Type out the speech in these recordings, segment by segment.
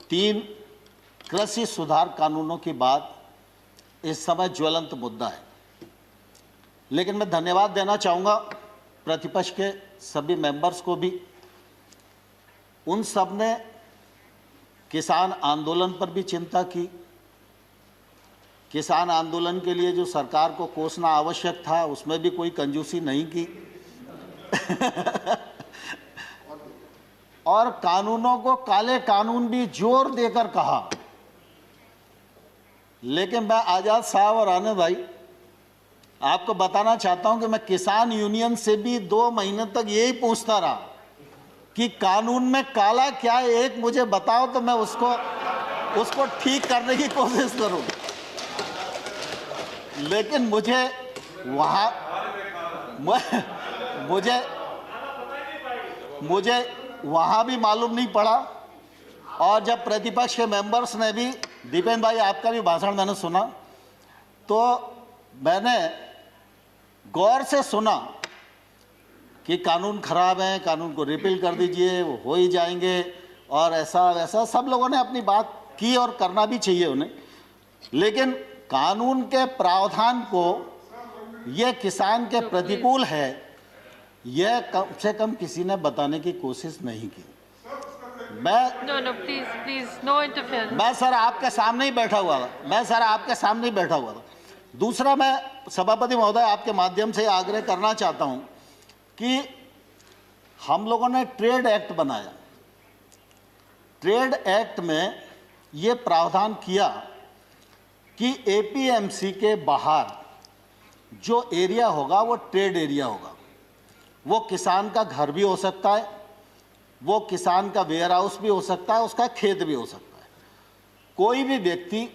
3 कृषि सुधार कानूनों की बात इस समय ज्वलंत मुद्दा है, लेकिन मैं धन्यवाद देना चाहूँगा प्रतिपक्ष के सभी मेंबर्स को भी। उन सब ने किसान आंदोलन पर भी चिंता की। किसान आंदोलन के लिए जो सरकार को कोसना आवश्यक था उसमें भी कोई कंजूसी नहीं की और कानूनों को काले कानून भी जोर देकर कहा। लेकिन मैं आजाद साहब और आनंद भाई आपको बताना चाहता हूं कि मैं किसान यूनियन से भी 2 महीने तक यही पूछता रहा कि कानून में काला क्या है, एक मुझे बताओ तो मैं उसको ठीक करने की कोशिश करूं। लेकिन मुझे वहां भी मालूम नहीं पड़ा। और जब प्रतिपक्ष के मेंबर्स ने भी, दीपेंद्र भाई आपका भी भाषण मैंने सुना, तो मैंने गौर से सुना कि कानून खराब है, कानून को रिपील कर दीजिए, वो हो ही जाएंगे और ऐसा वैसा सब लोगों ने अपनी बात की और करना भी चाहिए उन्हें। लेकिन कानून के प्रावधान को ये किसान के प्रतिकूल है, यह कम से कम किसी ने बताने की कोशिश नहीं की। मैं सर आपके सामने ही बैठा हुआ था। दूसरा, मैं सभापति महोदय आपके माध्यम से आग्रह करना चाहता हूं कि हम लोगों ने ट्रेड एक्ट बनाया। ट्रेड एक्ट में ये प्रावधान किया कि एपीएमसी के बाहर जो एरिया होगा वो ट्रेड एरिया होगा। वो किसान का घर भी हो सकता है, वो किसान का वेयर हाउस भी हो सकता है, उसका खेत भी हो सकता है। कोई भी व्यक्ति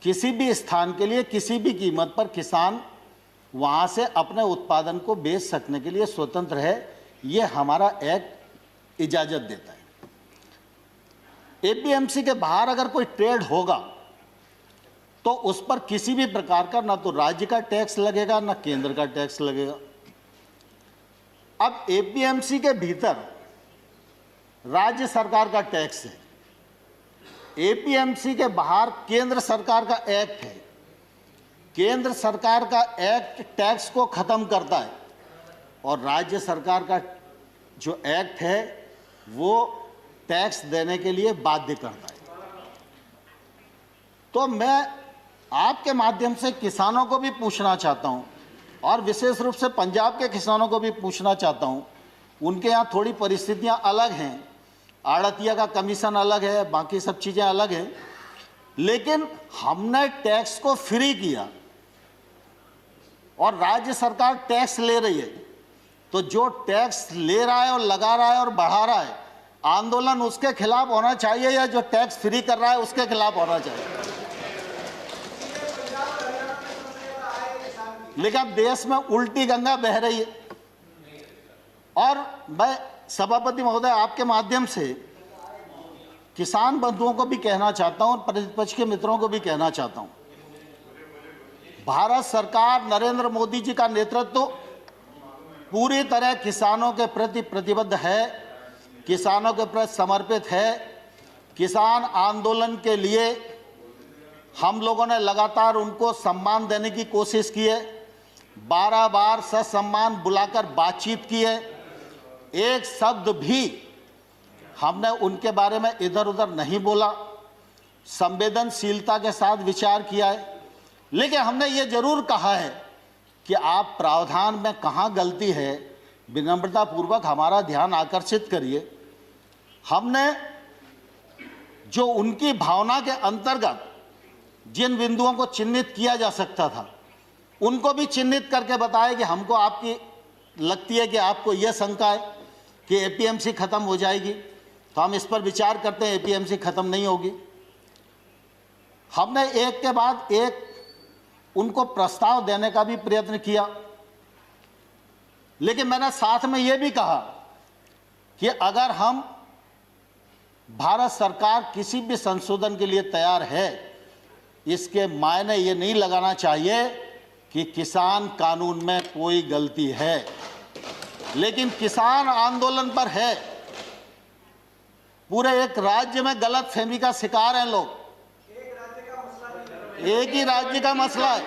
किसी भी स्थान के लिए किसी भी कीमत पर किसान वहाँ से अपने उत्पादन को बेच सकने के लिए स्वतंत्र है। ये हमारा एक्ट इजाज़त देता है। एपीएमसी के बाहर अगर कोई ट्रेड होगा तो उस पर किसी भी प्रकार का ना तो राज्य का टैक्स लगेगा ना केंद्र का टैक्स लगेगा। अब एपीएमसी के भीतर राज्य सरकार का टैक्स है, एपीएमसी के बाहर केंद्र सरकार का एक्ट है। केंद्र सरकार का एक्ट टैक्स को खत्म करता है और राज्य सरकार का जो एक्ट है वो टैक्स देने के लिए बाध्य करता है। तो मैं आपके माध्यम से किसानों को भी पूछना चाहता हूं और विशेष रूप से पंजाब के किसानों को भी पूछना चाहता हूं। उनके यहाँ थोड़ी परिस्थितियां अलग हैं, आड़तिया का कमीशन अलग है, बाकी सब चीज़ें अलग हैं, लेकिन हमने टैक्स को फ्री किया और राज्य सरकार टैक्स ले रही है। तो जो टैक्स ले रहा है और लगा रहा है और बढ़ा रहा है, आंदोलन उसके खिलाफ होना चाहिए या जो टैक्स फ्री कर रहा है उसके खिलाफ होना चाहिए। लेकिन अब देश में उल्टी गंगा बह रही है और मैं सभापति महोदय आपके माध्यम से किसान बंधुओं को भी कहना चाहता हूं और प्रतिपक्ष के मित्रों को भी कहना चाहता हूं, भारत सरकार नरेंद्र मोदी जी का नेतृत्व पूरी तरह किसानों के प्रति प्रतिबद्ध है, किसानों के प्रति समर्पित है। किसान आंदोलन के लिए हम लोगों ने लगातार उनको सम्मान देने की कोशिश की है, 12 बार ससम्मान बुलाकर बातचीत की है। एक शब्द भी हमने उनके बारे में इधर उधर नहीं बोला, संवेदनशीलता के साथ विचार किया है। लेकिन हमने ये जरूर कहा है कि आप प्रावधान में कहाँ गलती है विनम्रतापूर्वक हमारा ध्यान आकर्षित करिए। हमने जो उनकी भावना के अंतर्गत जिन बिंदुओं को चिन्हित किया जा सकता था उनको भी चिन्हित करके बताया कि हमको आपकी लगती है कि आपको यह शंका है कि एपीएमसी खत्म हो जाएगी, तो हम इस पर विचार करते हैं। एपीएमसी खत्म नहीं होगी। हमने एक के बाद एक उनको प्रस्ताव देने का भी प्रयत्न किया, लेकिन मैंने साथ में यह भी कहा कि अगर हम भारत सरकार किसी भी संशोधन के लिए तैयार है, इसके मायने ये नहीं लगाना चाहिए कि किसान कानून में कोई गलती है। लेकिन किसान आंदोलन पर है, पूरे एक राज्य में गलत फहमी का शिकार हैं लोग। एक ही राज्य का मसला है।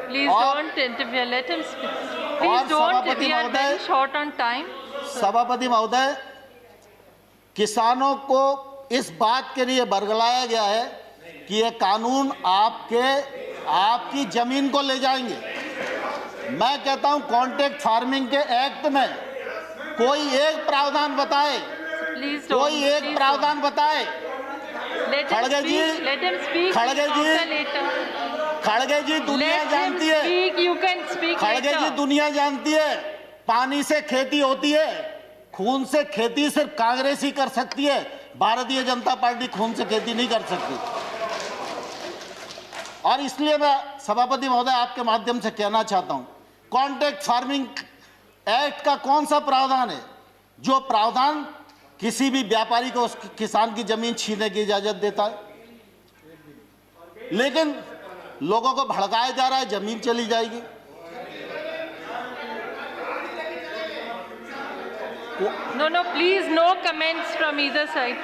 Please don't interfere. Let him speak. Please don't. We are very short on time. सभापति महोदय, किसानों को इस बात के लिए बरगलाया गया है कि ये कानून आपकी जमीन को ले जाएंगे। मैं कहता हूं कॉन्ट्रैक्ट फार्मिंग के एक्ट में कोई एक प्रावधान बताए, कोई एक प्रावधान बताए। खड़गे जी, खड़गे जी दुनिया जानती है, खड़गे जी दुनिया जानती है, पानी से खेती होती है, खून से खेती सिर्फ कांग्रेस ही कर सकती है, भारतीय जनता पार्टी खून से खेती नहीं कर सकती। और इसलिए मैं सभापति महोदय आपके माध्यम से कहना चाहता हूं, कॉन्ट्रैक्ट फार्मिंग एक्ट का कौन सा प्रावधान है जो प्रावधान किसी भी व्यापारी को उस किसान की जमीन छीनने की इजाजत देता है? लेकिन लोगों को भड़काया जा रहा है, जमीन चली जाएगी। No, please, no comments from either side.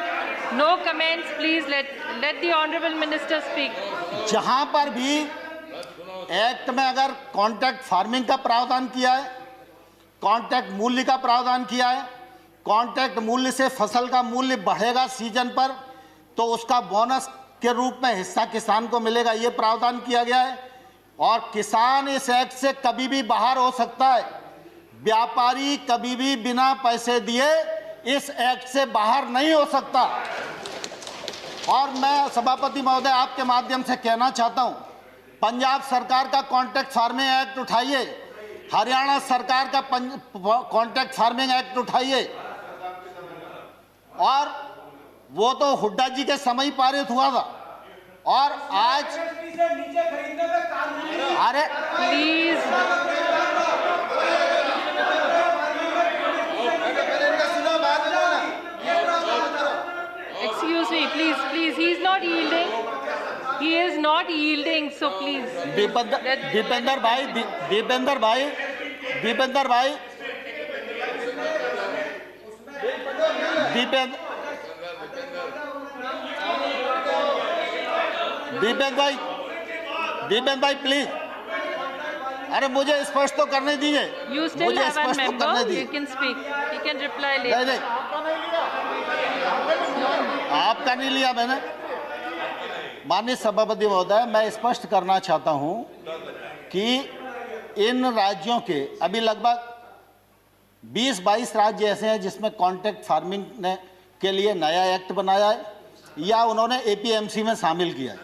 No comments, please. Let the honorable minister speak. जहां पर भी एक्ट में अगर कॉन्ट्रैक्ट फार्मिंग का प्रावधान किया है, कॉन्ट्रैक्ट मूल्य का प्रावधान किया है, कॉन्ट्रैक्ट मूल्य से फसल का मूल्य बढ़ेगा सीजन पर तो उसका बोनस के रूप में हिस्सा किसान को मिलेगा, ये प्रावधान किया गया है। और किसान इस एक्ट से कभी भी बाहर हो सकता है, व्यापारी कभी भी बिना पैसे दिए इस एक्ट से बाहर नहीं हो सकता। और मैं सभापति महोदय आपके माध्यम से कहना चाहता हूं, पंजाब सरकार का कॉन्ट्रैक्ट फार्मिंग एक्ट उठाइए, हरियाणा सरकार का कॉन्ट्रैक्ट फार्मिंग एक्ट उठाइए, और वो तो हुड्डा जी के समय पारित हुआ था। और आज अरे please, excuse me, please, he is not yielding. He is not yielding, so please. Deependra भाई प्लीज, अरे मुझे स्पष्ट तो करने दीजिए। You still have a member. You can speak. You can reply later. नहीं, आपका नहीं लिया मैंने। माननीय सभापति महोदय, मैं स्पष्ट करना चाहता हूं कि इन राज्यों के अभी लगभग 20-22 राज्य ऐसे हैं जिसमें कॉन्ट्रैक्ट फार्मिंग ने के लिए नया एक्ट बनाया है या उन्होंने एपीएमसी में शामिल किया है।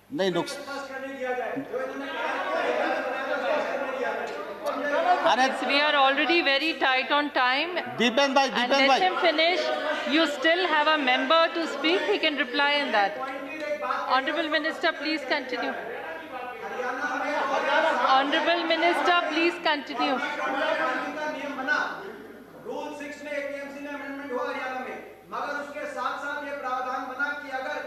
नहीं We are already very tight on time. Deepen bhai. Let him finish. You still have a member to speak. He can reply in that. Honorable Minister, please continue. Honorable Minister, please continue. Rule 6 में APMC में amendment हुआ हरियाणा में, मगर उसके साथ-साथ ये प्रावधान बना कि अगर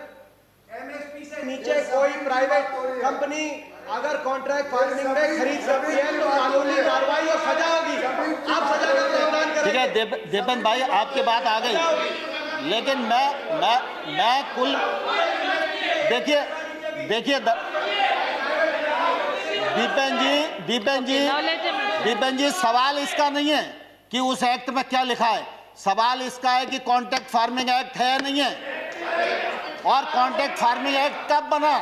एमएसपी से नीचे कोई प्राइवेट कंपनी अगर कॉन्ट्रैक्ट फार्मिंग में खरीद सकती है तो कानूनी कार्रवाई और सजा होगी। आप सजा का प्रावधान करेंगे। ठीक है दीपन भाई, आपकी बात आ गई, लेकिन मैं कुल देखिए दीपन जी सवाल इसका नहीं है कि उस एक्ट में क्या लिखा है, सवाल इसका है कि कॉन्ट्रैक्ट फार्मिंग एक्ट है या नहीं है, और कॉन्ट्रैक्ट फार्मिंग एक्ट कब बना,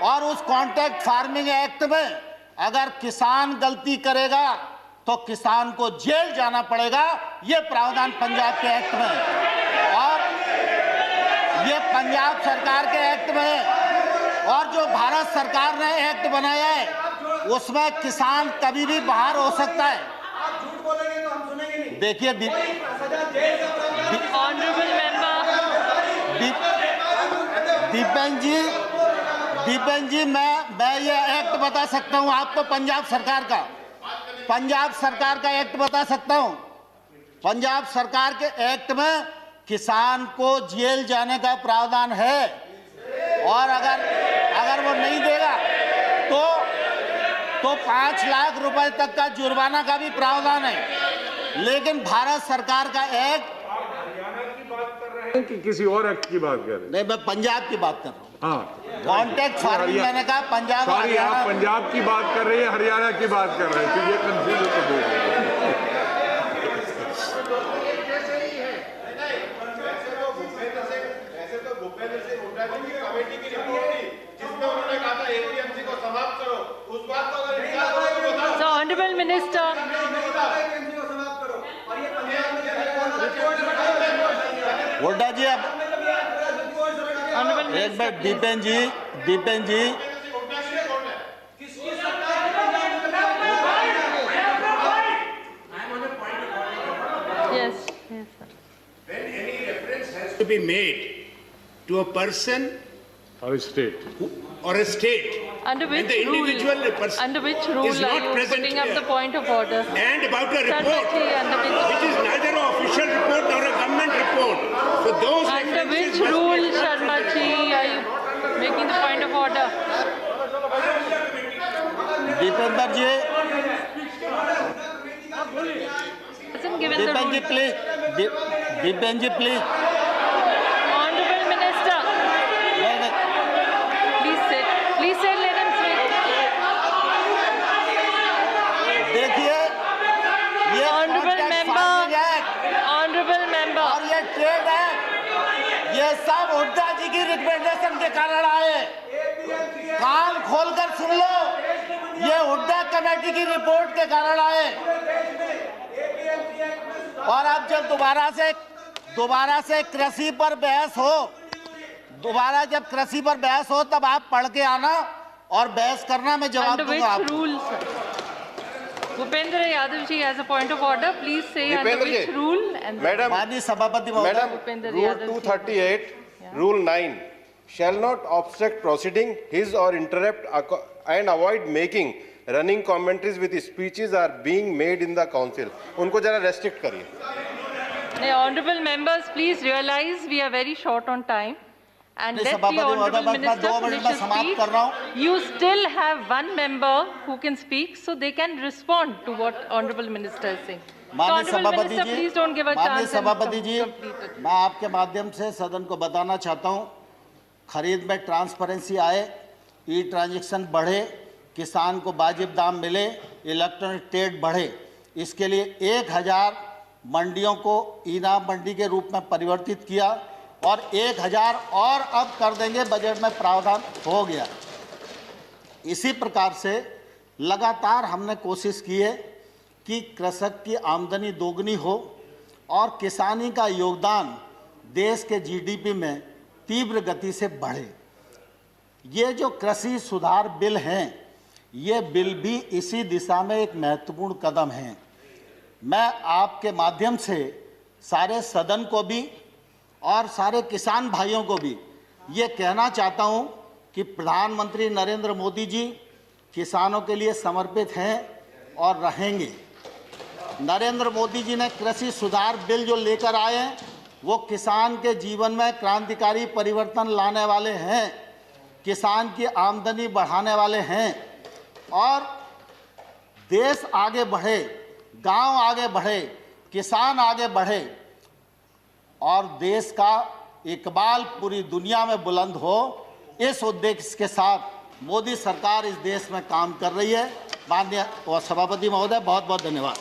और उस कॉन्ट्रैक्ट फार्मिंग एक्ट में अगर किसान गलती करेगा तो किसान को जेल जाना पड़ेगा, ये प्रावधान पंजाब के एक्ट में है, और ये पंजाब सरकार के एक्ट में है, और जो भारत सरकार ने एक्ट बनाया है उसमें किसान कभी भी बाहर हो सकता है। आप झूठ बोलेंगे तो हम सुनेंगे नहीं। देखिए दीपेन जी मैं ये एक्ट बता सकता हूं आपको, पंजाब सरकार का एक्ट बता सकता हूं। पंजाब सरकार के एक्ट में किसान को जेल जाने का प्रावधान है, और अगर वो नहीं देगा तो 5 लाख रुपए तक का जुर्माना का भी प्रावधान है। लेकिन भारत सरकार का एक्ट कि किसी और एक्ट की बात कर रहे हैं? नहीं, मैं पंजाब की बात कर रहा हूँ। हाँ, कॉन्टेक्ट फार्मिंग मैंने कहा पंजाब सॉरी, आप हरियाणा। पंजाब की बात कर रहे हैं, हरियाणा की बात कर रहे हैं, तो ये कंफ्यूज होकर बोल रहे हैं। वैसे तो भूपेंद्र सिंह हुड्डा जी की कमेटी की रिपोर्ट थी जिसमें उन्होंने कहा था एपीएमसी को समाप्त करो, उस बात को अगर इनकार करो तो बताओ। So, Honorable Minister, एपीएमसी को समाप्त करो और ये पंजाब में हुड्डा जी, अब Honorable एक Minister, minute, Dipen ji, yes, yes, sir. When any reference has to be made to a person और state or a state Under which and the individual rule? person Under which rule is are not you present putting up here. the point of order? and about a report Sarbaji, under which which? is neither an official report nor a government report. So those Under which references must rule, be- Sharma ji, are you making the point of order? Deependra ji, Hasn't given the Deepen ji rule. Please, Deepen ji please. Honorable Minister, please sit. Please sit, let him sit. देखिए, ये Honorable contact member, farming act honorable member. और ये trade act, ये सब हुड्डा जी की recommendation के कारण आए। कान खोलकर सुन लो, ये हुड्डा कमेटी की रिपोर्ट के कारण आए। और अब जब दोबारा से कृषि पर बहस हो, जब कृषि पर बहस हो, तब आप पढ़ के आना और बहस करना, मैं जवाब Under which दूंगा आपको। rule, sir? Bhupendra Yadav ji has a point of order. Please say under Bhupendra which ji. rule and Madam, माननीय सभापति महोदय, Bhupendra Rule Yadav ji. 238, Rule 9, shall not obstruct proceeding, his or interrupt and avoid making running commentaries with speeches are being made in the council. उनको जरा restrict करिए. Now, honorable members, please realize we are very short on time. And नहीं, let the सभापति महोदय, honorable बस मैं minister 2 minute finish में his समाप्त speech. कर रहा हूँ। You still have one member who can speak, so they can respond to what honorable minister is saying. So, माननीय honorable सभापति minister, ji, please don't give a माननीय chance and सभापति जी, complete it. मैं आपके माध्यम से सदन को बताना चाहता हूं, खरीद में ट्रांसपेरेंसी आए, ई ट्रांजैक्शन बढ़े, किसान को वाजिब दाम मिले, इलेक्ट्रॉनिक ट्रेड बढ़े, इसके लिए 1000 मंडियों को इनाम मंडी के रूप में परिवर्तित किया और 1000 और अब कर देंगे, बजट में प्रावधान हो गया। इसी प्रकार से लगातार हमने कोशिश की है कि कृषक की आमदनी दोगुनी हो और किसानी का योगदान देश के जीडीपी में तीव्र गति से बढ़े। ये जो कृषि सुधार बिल हैं, ये बिल भी इसी दिशा में एक महत्वपूर्ण कदम है। मैं आपके माध्यम से सारे सदन को भी और सारे किसान भाइयों को भी ये कहना चाहता हूँ कि प्रधानमंत्री नरेंद्र मोदी जी किसानों के लिए समर्पित हैं और रहेंगे। नरेंद्र मोदी जी ने कृषि सुधार बिल जो लेकर आए हैं, वो किसान के जीवन में क्रांतिकारी परिवर्तन लाने वाले हैं, किसान की आमदनी बढ़ाने वाले हैं और देश आगे बढ़े, गांव आगे बढ़े, किसान आगे बढ़े और देश का इकबाल पूरी दुनिया में बुलंद हो, इस उद्देश्य के साथ मोदी सरकार इस देश में काम कर रही है। माननीय सभापति महोदय, बहुत बहुत धन्यवाद।